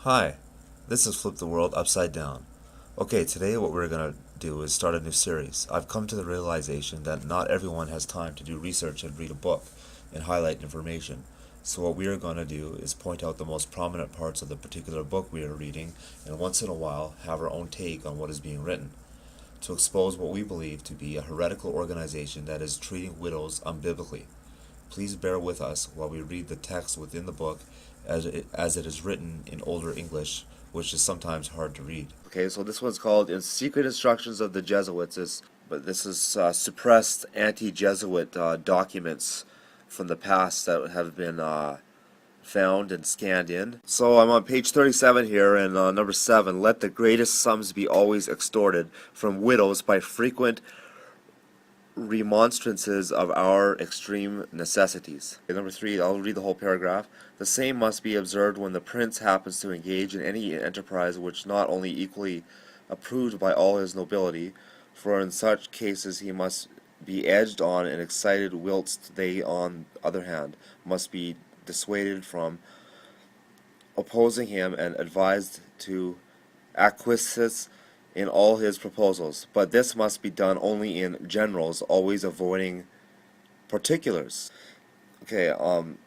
Hi, this is Flip the World Upside Down. Okay, today what we're going to do is start a new series. I've come to the realization that not everyone has time to do research and read a book and highlight information. So what we are going to do is point out the most prominent parts of the particular book we are reading and once in a while have our own take on what is being written to expose what we believe to be a heretical organization that is treating widows unbiblically. Please bear with us while we read the text within the book as it is written in older English, which is sometimes hard to read. Okay, so this one's called "In Secret Instructions of the Jesuits," but this is suppressed anti-Jesuit documents from the past that have been found and scanned in. So I'm on page 37 here, and number 7, let the greatest sums be always extorted from widows by frequent remonstrances of our extreme necessities. Okay, number 3, I'll read the whole paragraph. The same must be observed when the prince happens to engage in any enterprise which not only equally approved by all his nobility, for in such cases he must be edged on and excited, whilst they, on the other hand, must be dissuaded from opposing him and advised to acquiesce in all his proposals. But this must be done only in generals, always avoiding particulars. Okay,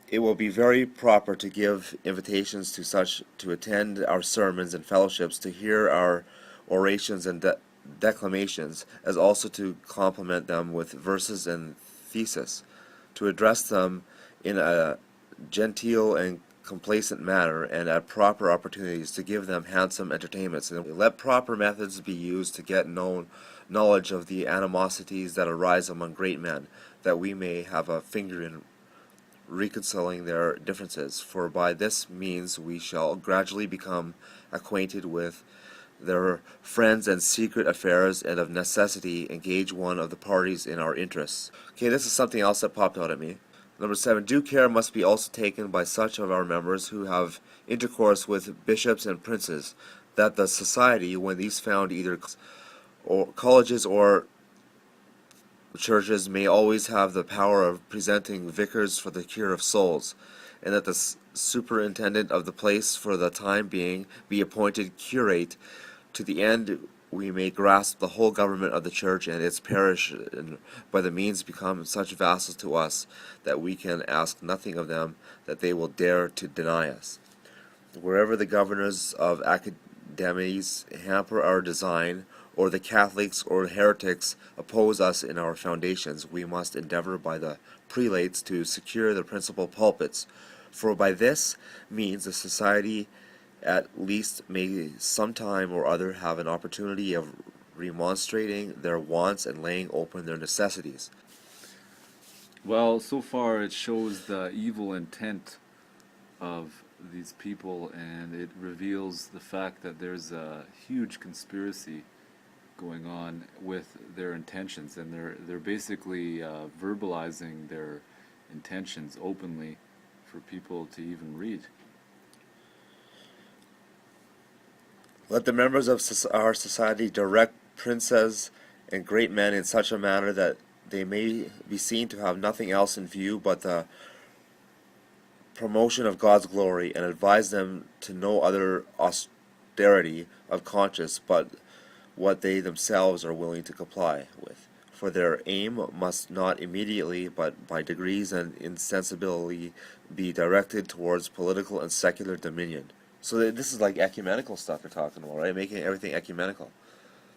it will be very proper to give invitations to such to attend our sermons and fellowships, to hear our orations and declamations, as also to compliment them with verses and theses, to address them in a genteel and complacent manner, and at proper opportunities to give them handsome entertainments. And let proper methods be used to get knowledge of the animosities that arise among great men, that we may have a finger in reconciling their differences, for by this means we shall gradually become acquainted with their friends and secret affairs, and of necessity engage one of the parties in our interests. Okay, this is something else that popped out at me. Number 7, due care must be also taken by such of our members who have intercourse with bishops and princes, that the society, when these found either colleges or churches, may always have the power of presenting vicars for the cure of souls, and that the superintendent of the place for the time being be appointed curate, to the end we may grasp the whole government of the church and its parish, and by the means become such vassals to us that we can ask nothing of them that they will dare to deny us. Wherever the governors of academies hamper our design, or the Catholics or heretics oppose us in our foundations, we must endeavor by the prelates to secure the principal pulpits, for by this means the society at least may some time or other have an opportunity of remonstrating their wants and laying open their necessities. Well, so far it shows the evil intent of these people, and it reveals the fact that there's a huge conspiracy going on with their intentions, and they're basically verbalizing their intentions openly for people to even read. Let the members of our society direct princes and great men in such a manner that they may be seen to have nothing else in view but the promotion of God's glory, and advise them to no other austerity of conscience but what they themselves are willing to comply with. For their aim must not immediately, but by degrees and insensibly, be directed towards political and secular dominion. So this is like ecumenical stuff you're talking about, right? Making everything ecumenical.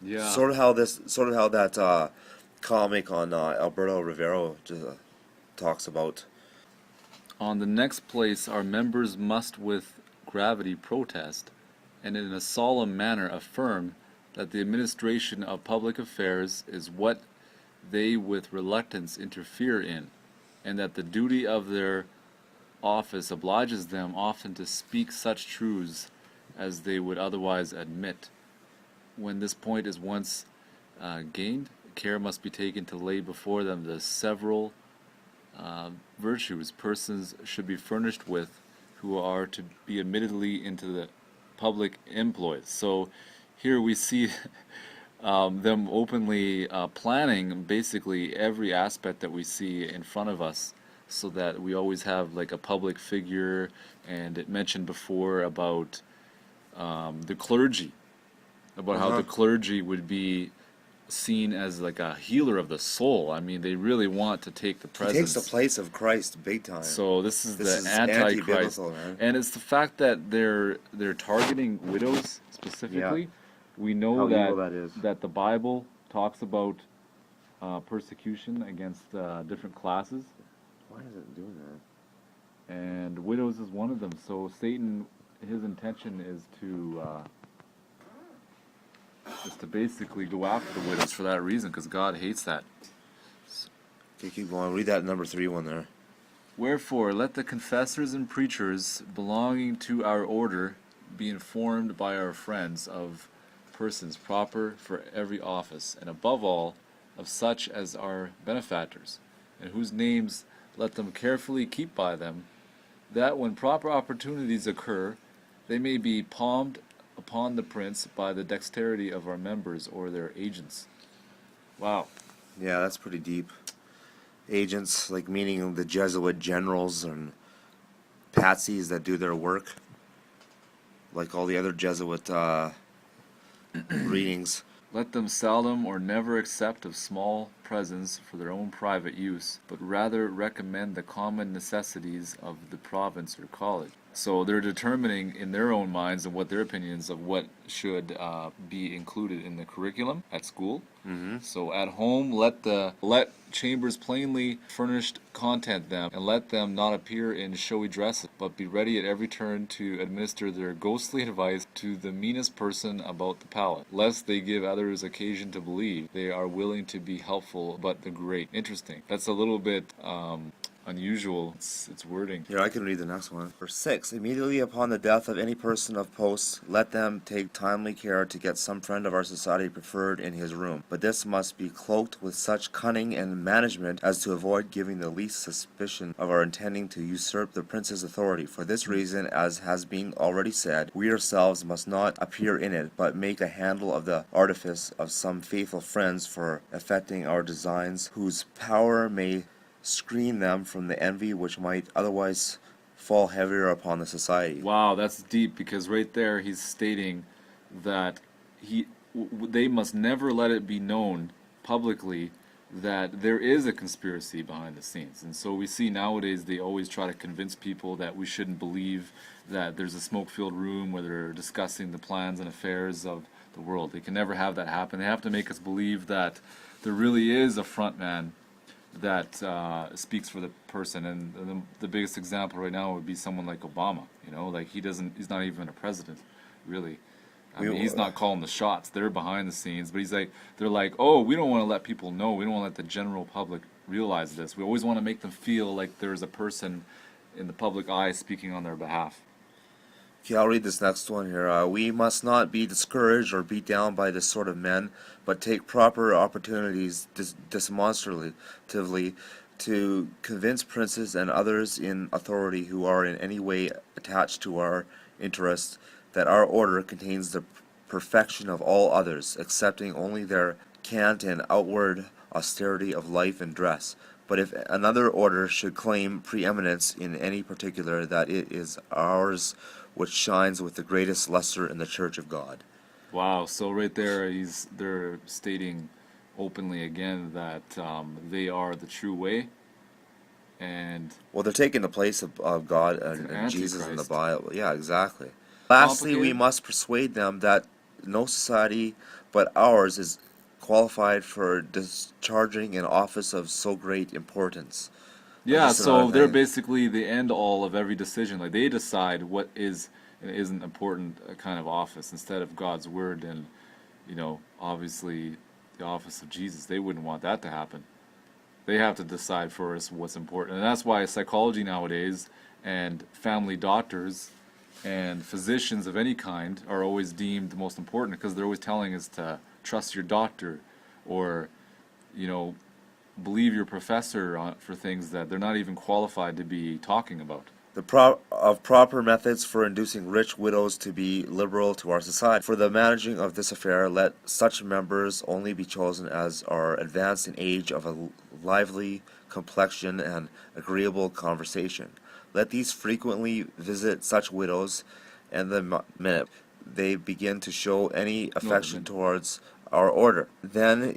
Yeah. Sort of how that comic on Alberto Rivero just, talks about. On the next place, our members must with gravity protest, and in a solemn manner affirm, that the administration of public affairs is what they with reluctance interfere in, and that the duty of their office obliges them often to speak such truths as they would otherwise admit. When this point is once gained, care must be taken to lay before them the several virtues persons should be furnished with who are to be admittedly into the public employs. So here we see them openly planning basically every aspect that we see in front of us, so that we always have like a public figure. And it mentioned before about the clergy, about how the Uh-huh. clergy would be seen as like a healer of the soul. I mean, they really want to take the He takes the presence. place of Christ big time. So this is This the is antichrist, anti-biblical, man. and it's the fact that they're targeting widows Yeah. specifically. We know How evil that that is. the Bible talks about persecution against different classes, Why is it doing that? and widows is one of them. So Satan, his intention is to basically go after the widows for that reason, because God hates that. Okay, keep going. Read that number 3 one there. Wherefore, let the confessors and preachers belonging to our order be informed by our friends of persons proper for every office, and above all, of such as are benefactors, and whose names let them carefully keep by them, that when proper opportunities occur, they may be palmed upon the prince by the dexterity of our members or their agents. Wow. Yeah, that's pretty deep. Agents, like meaning the Jesuit generals and patsies that do their work, like all the other Jesuit readings. Let them seldom or never accept of small presents for their own private use, but rather recommend the common necessities of the province or college. So they're determining in their own minds and what their opinions of what should be included in the curriculum at school. Mm-hmm. So at home, let chambers plainly furnished content them, and let them not appear in showy dresses, but be ready at every turn to administer their ghostly advice to the meanest person about the palate, lest they give others occasion to believe they are willing to be helpful but the great. Interesting. That's a little bit unusual. It's wording. Here, I can read the next one. Verse 6. Immediately upon the death of any person of post, let them take timely care to get some friend of our society preferred in his room. But this must be cloaked with such cunning and management as to avoid giving the least suspicion of our intending to usurp the prince's authority. For this reason, as has been already said, we ourselves must not appear in it, but make a handle of the artifice of some faithful friends for effecting our designs, whose power may screen them from the envy which might otherwise fall heavier upon the society. Wow, that's deep, because right there he's stating that they must never let it be known publicly that there is a conspiracy behind the scenes. And so we see nowadays they always try to convince people that we shouldn't believe that there's a smoke-filled room where they're discussing the plans and affairs of the world. They can never have that happen. They have to make us believe that there really is a front man that speaks for the person, and the biggest example right now would be someone like Obama. You know, like he's not even a president, really. I mean, he's not calling the shots. They're behind the scenes, but they're like, oh, we don't want to let people know. We don't want to let the general public realize this. We always want to make them feel like there's a person in the public eye speaking on their behalf. Okay, I'll read this next one here. We must not be discouraged or beat down by this sort of men, but take proper opportunities demonstratively to convince princes and others in authority who are in any way attached to our interests that our order contains the perfection of all others, excepting only their cant and outward austerity of life and dress. But if another order should claim preeminence in any particular, that it is ours which shines with the greatest luster in the church of God. Wow, so right there they're stating openly again that they are the true way, and Well, they're taking the place of God and Jesus in the Antichrist. Bible. Yeah, exactly. Lastly, we Complicated? must persuade them that no society but ours is qualified for discharging an office of so great importance. Yeah, Just so another they're thing. basically the end all of every decision. Like they decide what is and isn't important kind of office instead of God's word, and obviously the office of Jesus. They wouldn't want that to happen. They have to decide for us what's important, and that's why psychology nowadays and family doctors and physicians of any kind are always deemed the most important, because they're always telling us to trust your doctor, or you know believe your professor for things that they're not even qualified to be talking about. Of proper methods for inducing rich widows to be liberal to our society. For the managing of this affair, let such members only be chosen as are advanced in age, of a lively complexion and agreeable conversation. Let these frequently visit such widows, and the they begin to show any affection then- towards our order. Then